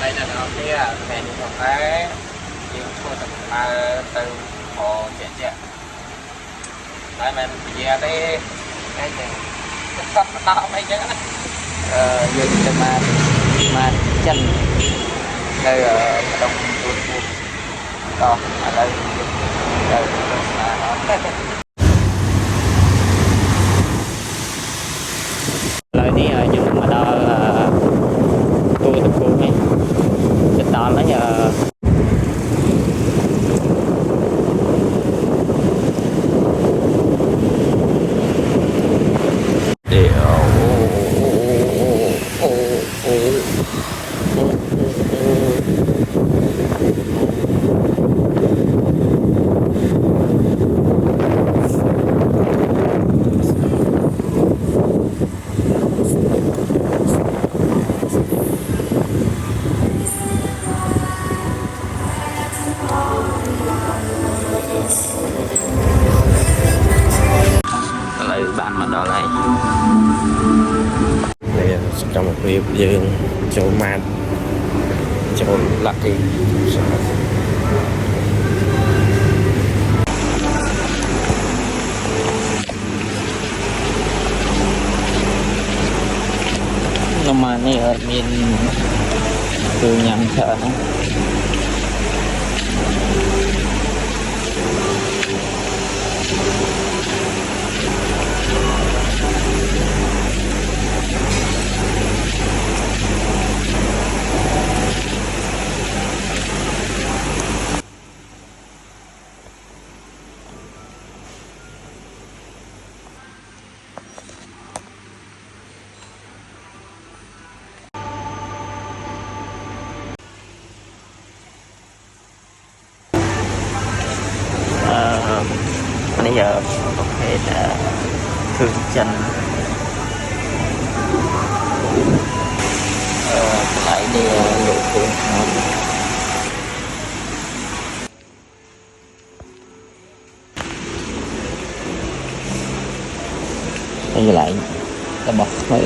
đây là nó kia mẹ như một cái nhiều thua tập ba từ hồ trẻ trẻ đây mẹ về cái gì sắp tao mấy chứ giờ thì mà chân đây ở đông tuôn to ở đây đây là nó lời đi nhưng mà đó là tôi tập cô ấy cái đó là giờ bạn mà đó lại đây trong một việc dương chỗ mát chỗ lắc thì mà này ở miền từ nhằm sợ bây giờ có thể là thương chân lại đi lộ phương bây giờ lại ta bật hơi